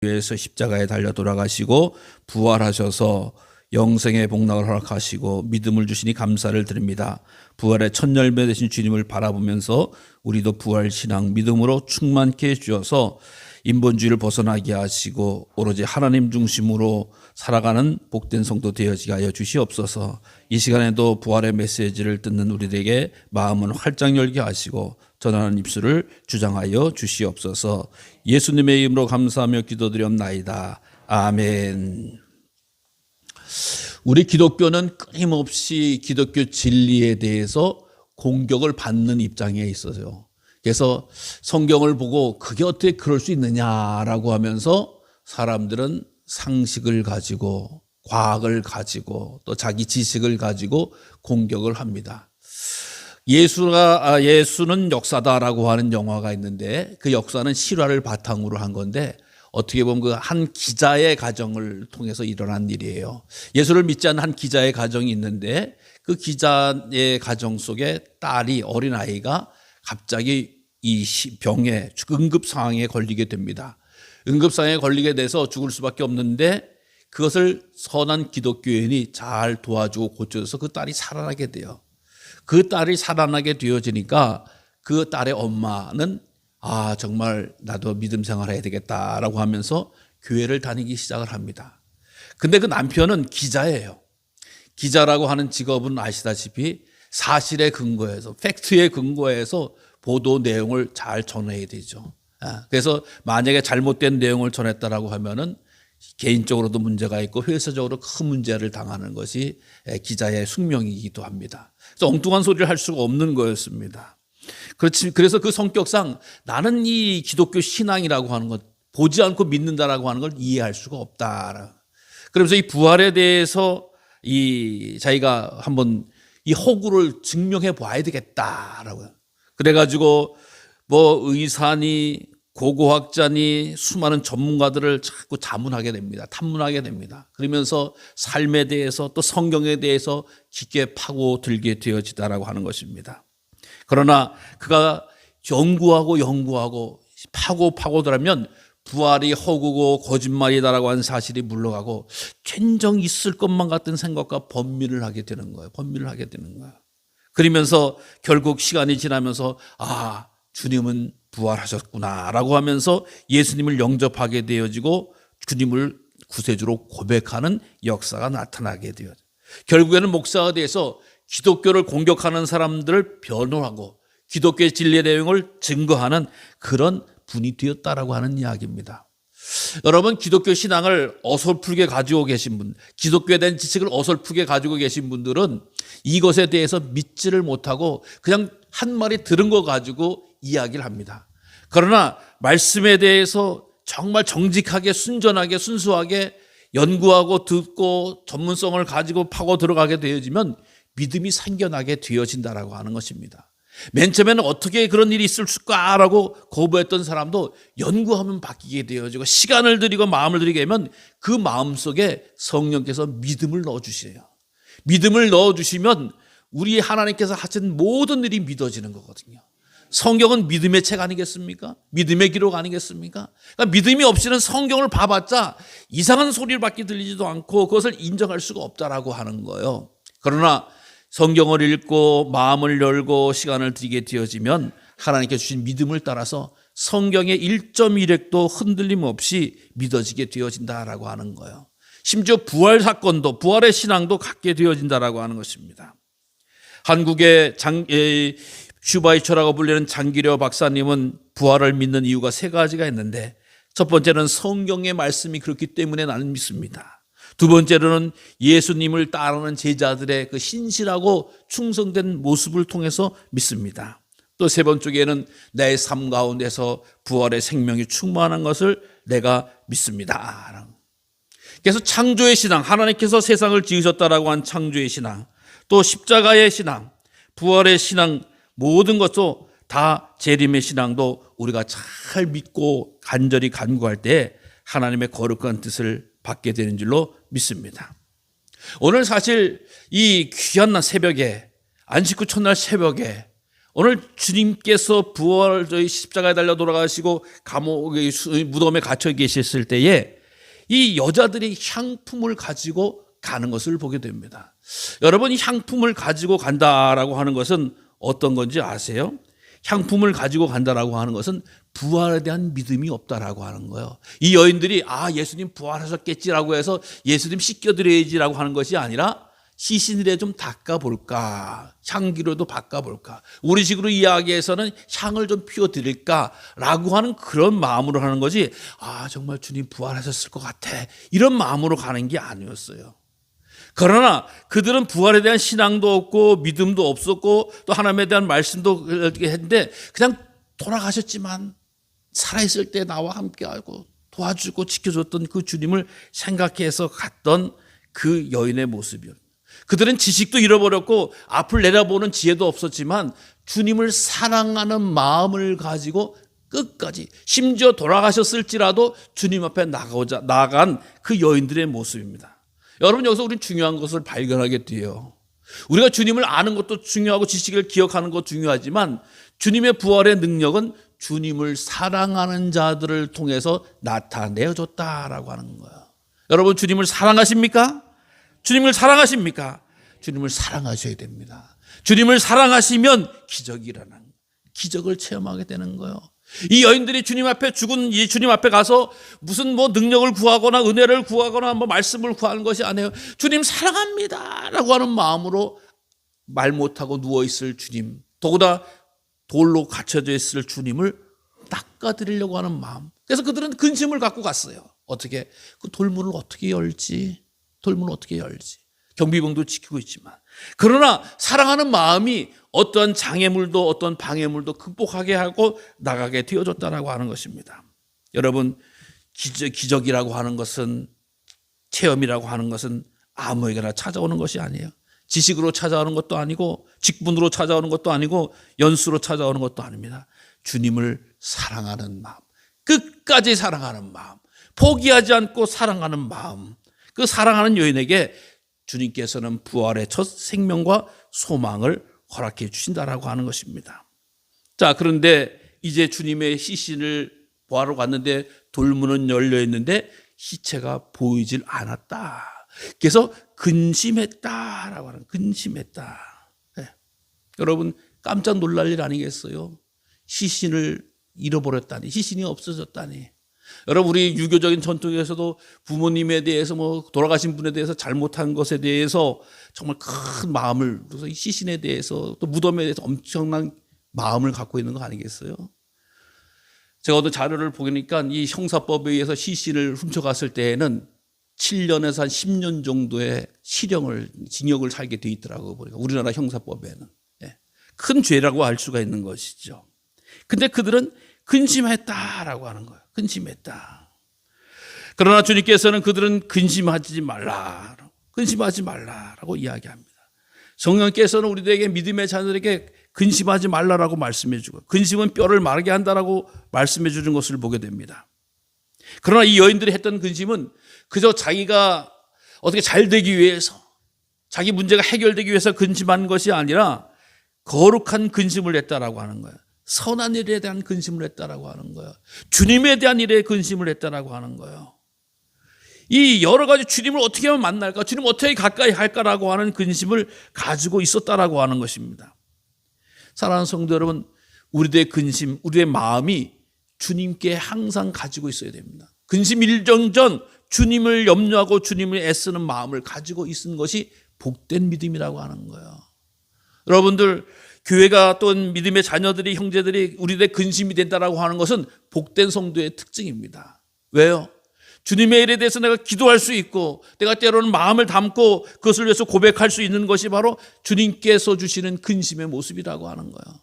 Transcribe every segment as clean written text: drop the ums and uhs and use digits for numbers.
위해서 십자가에 달려 돌아가시고 부활하셔서 영생의 복락을 허락하시고 믿음을 주시니 감사를 드립니다. 부활의 첫 열매 되신 주님을 바라보면서 우리도 부활 신앙 믿음으로 충만케 해주셔서 인본주의를 벗어나게 하시고 오로지 하나님 중심으로 살아가는 복된 성도 되어지게 하여 주시옵소서. 이 시간에도 부활의 메시지를 듣는 우리에게 마음은 활짝 열게 하시고 전하는 입술을 주장하여 주시옵소서. 예수님의 이름으로 감사하며 기도드리옵나이다. 아멘. 우리 기독교는 끊임없이 기독교 진리에 대해서 공격을 받는 입장에 있어요. 그래서 성경을 보고 그게 어떻게 그럴 수 있느냐라고 하면서 사람들은 상식을 가지고 과학을 가지고 또 자기 지식을 가지고 공격을 합니다. 예수는 역사다라고 하는 영화가 있는데 그 역사는 실화를 바탕으로 한 건데 어떻게 보면 그 한 기자의 가정을 통해서 일어난 일이에요. 예수를 믿지 않는 한 기자의 가정이 있는데 그 기자의 가정 속에 딸이 어린아이가 갑자기 이 병에 응급 상황에 걸리게 됩니다. 응급 상황에 걸리게 돼서 죽을 수밖에 없는데 그것을 선한 기독교인이 잘 도와주고 고쳐서 그 딸이 살아나게 돼요. 그 딸이 살아나게 되어지니까 그 딸의 엄마는 정말 나도 믿음 생활해야 되겠다라고 하면서 교회를 다니기 시작을 합니다. 근데 그 남편은 기자예요. 기자라고 하는 직업은 아시다시피 사실에 근거해서 팩트에 근거해서 보도 내용을 잘 전해야 되죠. 그래서 만약에 잘못된 내용을 전했다라고 하면은 개인적으로도 문제가 있고 회사적으로 큰 문제를 당하는 것이 기자의 숙명이기도 합니다. 그래서 엉뚱한 소리를 할 수가 없는 거였습니다. 그래서 그 성격상 나는 이 기독교 신앙이라고 하는 것, 보지 않고 믿는다라고 하는 걸 이해할 수가 없다. 그러면서 이 부활에 대해서 자기가 한번 이 허구를 증명해 봐야 되겠다라고요. 그래가지고 의사니 고고학자니 수많은 전문가들을 자꾸 자문하게 됩니다. 탐문하게 됩니다. 그러면서 삶에 대해서 또 성경에 대해서 깊게 파고들게 되어지다라고 하는 것입니다. 그러나 그가 연구하고 파고들면 부활이 허구고 거짓말이다라고 하는 사실이 물러가고 진정 있을 것만 같은 생각과 번민을 하게 되는 거예요. 그러면서 결국 시간이 지나면서 주님은 부활하셨구나라고 하면서 예수님을 영접하게 되어지고 주님을 구세주로 고백하는 역사가 나타나게 되어요. 결국에는 목사가 돼서 기독교를 공격하는 사람들을 변호하고 기독교의 진리의 내용을 증거하는 그런 분이 되었다라고 하는 이야기입니다. 여러분, 기독교 신앙을 어설프게 가지고 계신 분, 기독교에 대한 지식을 어설프게 가지고 계신 분들은 이것에 대해서 믿지를 못하고 그냥 한 마리 들은 거 가지고 이야기를 합니다. 그러나 말씀에 대해서 정말 정직하게 순전하게 순수하게 연구하고 듣고 전문성을 가지고 파고 들어가게 되어지면 믿음이 생겨나게 되어진다라고 하는 것입니다. 맨 처음에는 어떻게 그런 일이 있을까라고 거부했던 사람도 연구하면 바뀌게 되어지고 시간을 들이고 마음을 들이게 되면 그 마음속에 성령께서 믿음을 넣어주세요. 믿음을 넣어주시면 우리 하나님께서 하신 모든 일이 믿어지는 거거든요. 성경은 믿음의 책 아니겠습니까? 믿음의 기록 아니겠습니까? 그러니까 믿음이 없이는 성경을 봐봤자 이상한 소리를 밖에 들리지도 않고 그것을 인정할 수가 없다라고 하는 거예요. 그러나 성경을 읽고 마음을 열고 시간을 들이게 되어지면 하나님께 주신 믿음을 따라서 성경의 1.1획도 흔들림 없이 믿어지게 되어진다라고 하는 거예요. 심지어 부활 사건도 부활의 신앙도 갖게 되어진다라고 하는 것입니다. 한국의 슈바이처라고 불리는 장기려 박사님은 부활을 믿는 이유가 세 가지가 있는데 첫 번째는 성경의 말씀이 그렇기 때문에 나는 믿습니다. 두 번째로는 예수님을 따르는 제자들의 그 신실하고 충성된 모습을 통해서 믿습니다. 또 세 번째에는 내 삶 가운데서 부활의 생명이 충만한 것을 내가 믿습니다. 그래서 창조의 신앙, 하나님께서 세상을 지으셨다라고 한 창조의 신앙, 또 십자가의 신앙, 부활의 신앙, 모든 것도 다 재림의 신앙도 우리가 잘 믿고 간절히 간구할 때 하나님의 거룩한 뜻을 받게 되는 줄로 믿습니다. 오늘 사실 이 귀한 새벽에 안식구 첫날 새벽에 오늘 주님께서 부활 저희 십자가에 달려 돌아가시고 감옥의 무덤에 갇혀 계셨을 때에 이 여자들이 향품을 가지고 가는 것을 보게 됩니다. 여러분, 향품을 가지고 간다라고 하는 것은 어떤 건지 아세요? 향품을 가지고 간다라고 하는 것은 부활에 대한 믿음이 없다라고 하는 거예요. 이 여인들이 예수님 부활하셨겠지라고 해서 예수님 씻겨드려야지라고 하는 것이 아니라 시신이라 좀 닦아볼까, 향기로도 바꿔볼까, 우리 식으로 이야기해서는 향을 좀 피워드릴까라고 하는 그런 마음으로 하는 거지, 정말 주님 부활하셨을 것 같아, 이런 마음으로 가는 게 아니었어요. 그러나 그들은 부활에 대한 신앙도 없고 믿음도 없었고 또 하나님에 대한 말씀도 했는데 그냥 돌아가셨지만 살아있을 때 나와 함께하고 도와주고 지켜줬던 그 주님을 생각해서 갔던 그 여인의 모습이요. 그들은 지식도 잃어버렸고 앞을 내다보는 지혜도 없었지만 주님을 사랑하는 마음을 가지고 끝까지, 심지어 돌아가셨을지라도 주님 앞에 나간 그 여인들의 모습입니다. 여러분, 여기서 우리는 중요한 것을 발견하게 돼요. 우리가 주님을 아는 것도 중요하고 지식을 기억하는 것도 중요하지만 주님의 부활의 능력은 주님을 사랑하는 자들을 통해서 나타내어줬다라고 하는 거예요. 여러분, 주님을 사랑하십니까? 주님을 사랑하십니까? 주님을 사랑하셔야 됩니다. 주님을 사랑하시면 기적이 일어나는 거예요. 기적을 체험하게 되는 거예요. 이 여인들이 주님 앞에 죽은 이 주님 앞에 가서 무슨 능력을 구하거나 은혜를 구하거나 말씀을 구하는 것이 아니에요. 주님 사랑합니다라고 하는 마음으로 말 못하고 누워있을 주님, 더구나 돌로 갇혀져 있을 주님을 닦아드리려고 하는 마음. 그래서 그들은 근심을 갖고 갔어요. 어떻게? 그 돌문을 어떻게 열지? 돌문을 어떻게 열지? 경비병도 지키고 있지만. 그러나 사랑하는 마음이 어떤 장애물도 어떤 방해물도 극복하게 하고 나가게 되어줬다라고 하는 것입니다. 여러분, 기적이라고 하는 것은, 체험이라고 하는 것은 아무에게나 찾아오는 것이 아니에요. 지식으로 찾아오는 것도 아니고 직분으로 찾아오는 것도 아니고 연수로 찾아오는 것도 아닙니다. 주님을 사랑하는 마음, 끝까지 사랑하는 마음, 포기하지 않고 사랑하는 마음, 그 사랑하는 여인에게 주님께서는 부활의 첫 생명과 소망을 허락해 주신다라고 하는 것입니다. 자, 그런데 이제 주님의 시신을 보하러 갔는데 돌문은 열려 있는데 시체가 보이질 않았다. 그래서 근심했다라고 하는, 근심했다. 네. 여러분, 깜짝 놀랄 일 아니겠어요? 시신을 잃어버렸다니, 시신이 없어졌다니. 여러분, 우리 유교적인 전통에서도 부모님에 대해서 돌아가신 분에 대해서 잘못한 것에 대해서 정말 큰 마음을, 그래서 이 시신에 대해서 또 무덤에 대해서 엄청난 마음을 갖고 있는 거 아니겠어요? 제가 어떤 자료를 보니까 이 형사법에 의해서 시신을 훔쳐갔을 때에는 7년에서 한 10년 정도의 징역을 살게 돼 있더라고요. 보니까 우리나라 형사법에는. 큰 죄라고 할 수가 있는 것이죠. 근데 그들은 근심했다라고 하는 거예요. 근심했다. 그러나 주님께서는 그들은 근심하지 말라라고 이야기합니다. 성령께서는 우리들에게, 믿음의 자녀들에게 근심하지 말라라고 말씀해 주고, 근심은 뼈를 마르게 한다라고 말씀해 주는 것을 보게 됩니다. 그러나 이 여인들이 했던 근심은 그저 자기가 어떻게 잘 되기 위해서, 자기 문제가 해결되기 위해서 근심한 것이 아니라 거룩한 근심을 했다라고 하는 거예요. 선한 일에 대한 근심을 했다라고 하는 거예요. 주님에 대한 일에 근심을 했다라고 하는 거예요. 이 여러 가지 주님을 어떻게 하면 만날까, 주님 어떻게 가까이 할까라고 하는 근심을 가지고 있었다라고 하는 것입니다. 사랑하는 성도 여러분, 우리의 근심, 우리의 마음이 주님께 항상 가지고 있어야 됩니다. 근심 일정전 주님을 염려하고 주님을 애쓰는 마음을 가지고 있는 것이 복된 믿음이라고 하는 거예요. 여러분들, 교회가 또는 믿음의 자녀들이, 형제들이 우리의 근심이 된다라고 하는 것은 복된 성도의 특징입니다. 왜요? 주님의 일에 대해서 내가 기도할 수 있고, 내가 때로는 마음을 담고 그것을 위해서 고백할 수 있는 것이 바로 주님께서 주시는 근심의 모습이라고 하는 거예요.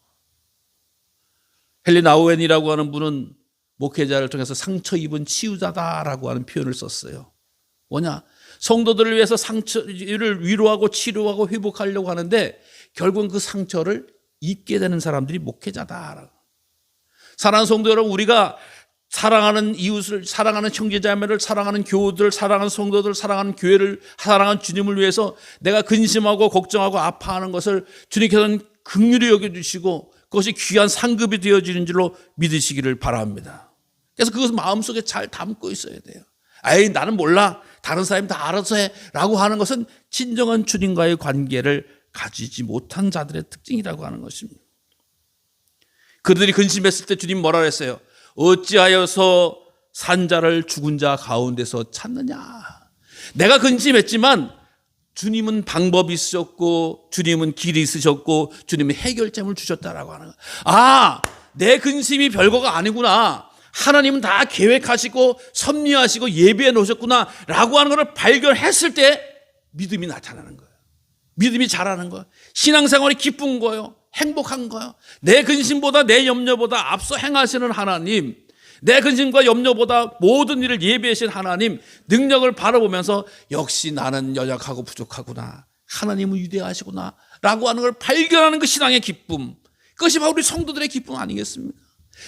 헨리 나우엔이라고 하는 분은 목회자를 통해서 상처 입은 치유자다라고 하는 표현을 썼어요. 뭐냐? 성도들을 위해서 상처를 위로하고 치료하고 회복하려고 하는데 결국은 그 상처를 입게 되는 사람들이 목회자다. 사랑하는 성도 여러분, 우리가 사랑하는 이웃을, 사랑하는 형제자매를, 사랑하는 교우들, 사랑하는 성도들, 사랑하는 교회를, 사랑하는 주님을 위해서 내가 근심하고 걱정하고 아파하는 것을 주님께서는 긍휼히 여겨주시고 그것이 귀한 상급이 되어지는 줄로 믿으시기를 바랍니다. 그래서 그것을 마음속에 잘 담고 있어야 돼요. 에이, 나는 몰라, 다른 사람이 다 알아서 해 라고 하는 것은 진정한 주님과의 관계를 가지지 못한 자들의 특징이라고 하는 것입니다. 그들이 근심했을 때 주님 뭐라 그랬어요? 어찌하여서 산자를 죽은 자 가운데서 찾느냐. 내가 근심했지만 주님은 방법이 있으셨고 주님은 길이 있으셨고 주님은 해결점을 주셨다라고 하는 거예요. 아, 내 근심이 별거가 아니구나. 하나님은 다 계획하시고 섭리하시고 예비해 놓으셨구나 라고 하는 것을 발견했을 때 믿음이 나타나는 거예요. 믿음이 자라는 거예요. 신앙생활이 기쁜 거예요. 행복한 거예요. 내 근심보다 내 염려보다 앞서 행하시는 하나님, 내 근심과 염려보다 모든 일을 예비하신 하나님 능력을 바라보면서 역시 나는 연약하고 부족하구나, 하나님은 위대하시구나 라고 하는 걸 발견하는 그 신앙의 기쁨, 그것이 바로 우리 성도들의 기쁨 아니겠습니까?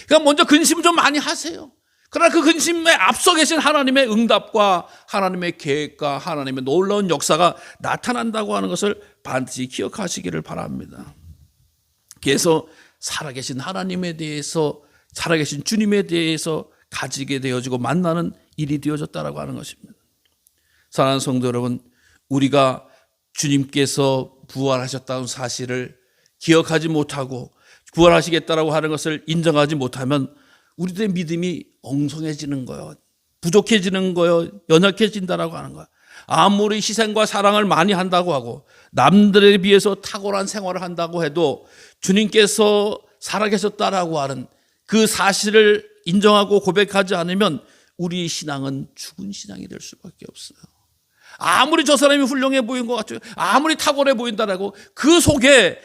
그러니까 먼저 근심 좀 많이 하세요. 그러나 그 근심에 앞서 계신 하나님의 응답과 하나님의 계획과 하나님의 놀라운 역사가 나타난다고 하는 것을 반드시 기억하시기를 바랍니다. 그래서 살아계신 하나님에 대해서, 살아계신 주님에 대해서 가지게 되어지고 만나는 일이 되어졌다라고 하는 것입니다. 사랑하는 성도 여러분, 우리가 주님께서 부활하셨다는 사실을 기억하지 못하고 부활하시겠다라고 하는 것을 인정하지 못하면 우리들의 믿음이 엉성해지는 거예요. 부족해지는 거예요. 연약해진다라고 하는 거예요. 아무리 희생과 사랑을 많이 한다고 하고 남들에 비해서 탁월한 생활을 한다고 해도 주님께서 살아계셨다라고 하는 그 사실을 인정하고 고백하지 않으면 우리 신앙은 죽은 신앙이 될 수밖에 없어요. 아무리 저 사람이 훌륭해 보인 것 같죠, 아무리 탁월해 보인다라고 그 속에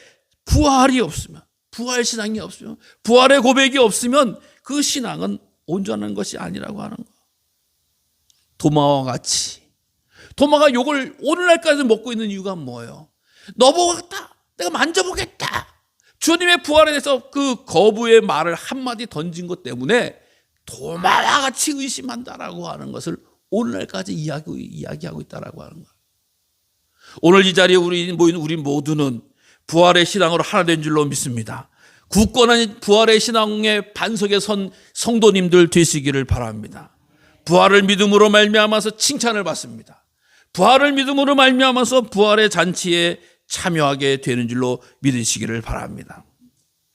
부활이 없으면, 부활 신앙이 없으면, 부활의 고백이 없으면 그 신앙은 온전한 것이 아니라고 하는 거예요. 도마와 같이, 도마가 욕을 오늘날까지 먹고 있는 이유가 뭐예요? 너 보겠다, 내가 만져보겠다, 주님의 부활에 대해서 그 거부의 말을 한마디 던진 것 때문에 도마와 같이 의심한다라고 하는 것을 오늘날까지 이야기하고 있다라고 하는 거예요. 오늘 이 자리에 모인 우리 모두는 부활의 신앙으로 하나 된 줄로 믿습니다. 굳건한 부활의 신앙의 반석에 선 성도님들 되시기를 바랍니다. 부활을 믿음으로 말미암아서 칭찬을 받습니다. 부활을 믿음으로 말미암아서 부활의 잔치에 참여하게 되는 줄로 믿으시기를 바랍니다.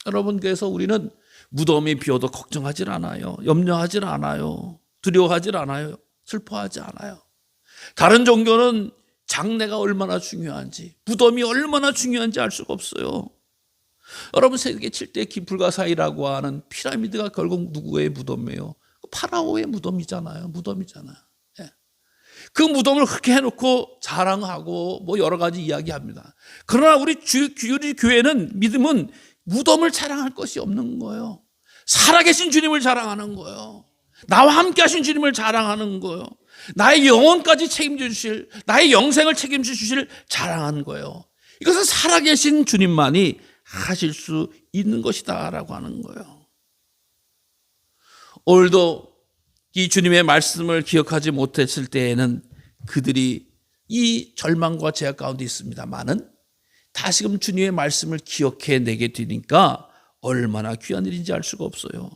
여러분, 그래서 우리는 무덤이 비어도 걱정하지 않아요. 염려하지 않아요. 두려워하지 않아요. 슬퍼하지 않아요. 다른 종교는 장례가 얼마나 중요한지, 무덤이 얼마나 중요한지 알 수가 없어요. 여러분, 세계 7대 불가사의라고 하는 피라미드가 결국 누구의 무덤이에요? 파라오의 무덤이잖아요. 예. 그 무덤을 그렇게 해놓고 자랑하고 뭐 여러 가지 이야기합니다. 그러나 우리 교회는, 믿음은 무덤을 자랑할 것이 없는 거예요. 살아계신 주님을 자랑하는 거예요. 나와 함께 하신 주님을 자랑하는 거예요. 나의 영혼까지 책임져 주실, 나의 영생을 책임져 주실 자랑하는 거예요. 이것은 살아계신 주님만이 하실 수 있는 것이다 라고 하는 거예요. 오늘도 이 주님의 말씀을 기억하지 못했을 때에는 그들이 이 절망과 제약 가운데 있습니다만은 다시금 주님의 말씀을 기억해내게 되니까 얼마나 귀한 일인지 알 수가 없어요.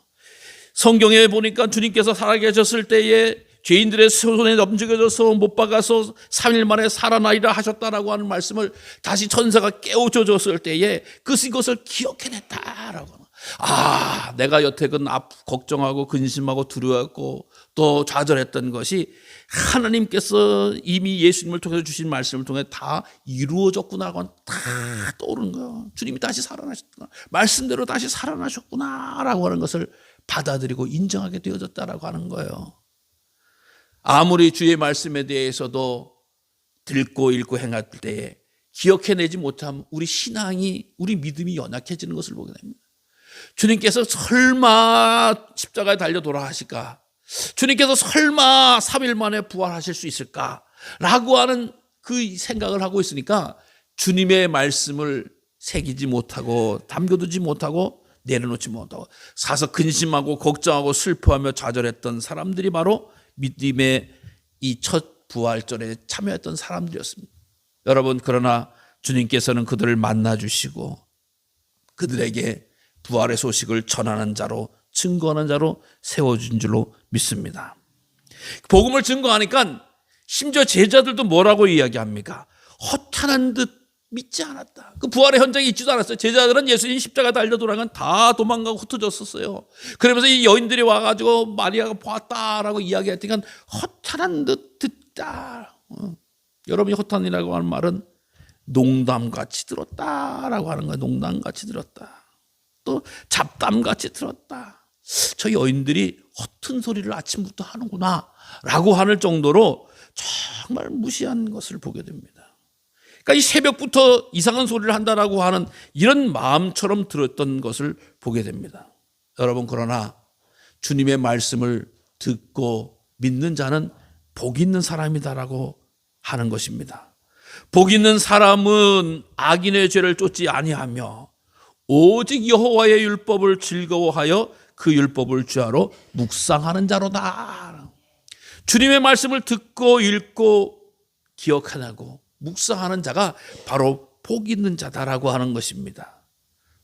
성경에 보니까 주님께서 살아계셨을 때에 죄인들의 손에 넘겨져서 못 박아서 3일 만에 살아나리라 하셨다라고 하는 말씀을 다시 천사가 깨우쳐줬을 때에 그것을 기억해냈다라고. 아, 내가 여태껏 걱정하고 근심하고 두려워하고 또 좌절했던 것이 하나님께서 이미 예수님을 통해서 주신 말씀을 통해 다 이루어졌구나 하고 다 떠오르는 거예요. 주님이 다시 살아나셨구나, 말씀대로 다시 살아나셨구나 라고 하는 것을 받아들이고 인정하게 되어졌다라고 하는 거예요. 아무리 주의 말씀에 대해서도 듣고 읽고 행할 때에 기억해내지 못하면 우리 신앙이, 우리 믿음이 연약해지는 것을 보게 됩니다. 주님께서 설마 십자가에 달려 돌아가실까? 주님께서 설마 3일 만에 부활하실 수 있을까? 라고 하는 그 생각을 하고 있으니까 주님의 말씀을 새기지 못하고 담겨두지 못하고 내려놓지 못하고 사서 근심하고 걱정하고 슬퍼하며 좌절했던 사람들이 바로 믿음의 이 첫 부활절에 참여했던 사람들이었습니다. 여러분, 그러나 주님께서는 그들을 만나주시고 그들에게 부활의 소식을 전하는 자로, 증거하는 자로 세워준 줄로 믿습니다. 복음을 증거하니까 심지어 제자들도 뭐라고 이야기합니까? 허탄한 듯 믿지 않았다. 그 부활의 현장에 있지도 않았어요. 제자들은 예수님 십자가 달려 돌아간 다 도망가고 흩어졌었어요. 그러면서 이 여인들이 와가지고 마리아가 보았다라고 이야기했더니 허탄한 듯 듣다. 여러분이 허탄이라고 하는 말은 농담같이 들었다라고 하는 거예요. 농담같이 들었다. 또 잡담같이 들었다. 저 여인들이 허튼 소리를 아침부터 하는구나 라고 하는 정도로 정말 무시한 것을 보게 됩니다. 그러니까 이 새벽부터 이상한 소리를 한다라고 하는 이런 마음처럼 들었던 것을 보게 됩니다. 여러분, 그러나 주님의 말씀을 듣고 믿는 자는 복 있는 사람이다라고 하는 것입니다. 복 있는 사람은 악인의 죄를 쫓지 아니하며 오직 여호와의 율법을 즐거워하여 그 율법을 주야로 묵상하는 자로다. 주님의 말씀을 듣고 읽고 기억하고 묵상하는 자가 바로 복 있는 자다라고 하는 것입니다.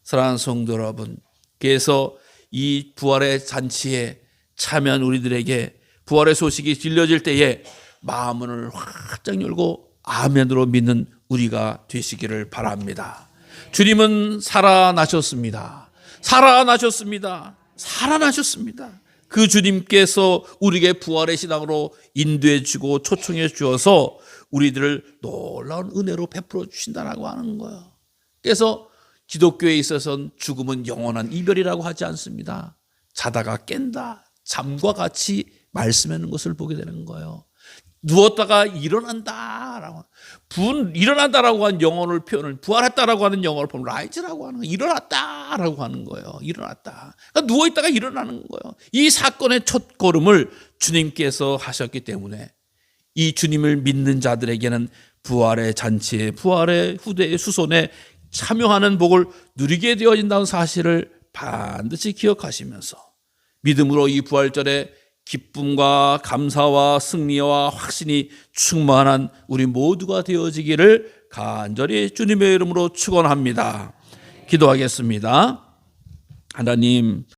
사랑하는 성도 여러분, 그래서 이 부활의 잔치에 참여한 우리들에게 부활의 소식이 들려질 때에 마음을 활짝 열고 아멘으로 믿는 우리가 되시기를 바랍니다. 주님은 살아나셨습니다. 살아나셨습니다. 살아나셨습니다. 그 주님께서 우리에게 부활의 신앙으로 인도해 주고 초청해 주어서 우리들을 놀라운 은혜로 베풀어 주신다라고 하는 거예요. 그래서 기독교에 있어서는 죽음은 영원한 이별이라고 하지 않습니다. 자다가 깬다, 잠과 같이 말씀하는 것을 보게 되는 거예요. 누웠다가 일어난다라고, 일어난다라고 하는 영어를 표현을, 부활했다라고 하는 영어를 보면 라이즈라고 하는 거예요. 일어났다라고 하는 거예요. 일어났다. 그러니까 누워있다가 일어나는 거예요. 이 사건의 첫 걸음을 주님께서 하셨기 때문에 이 주님을 믿는 자들에게는 부활의 잔치에, 부활의 후대의 수손에 참여하는 복을 누리게 되어진다는 사실을 반드시 기억하시면서 믿음으로 이 부활절에 기쁨과 감사와 승리와 확신이 충만한 우리 모두가 되어지기를 간절히 주님의 이름으로 축원합니다. 기도하겠습니다. 하나님,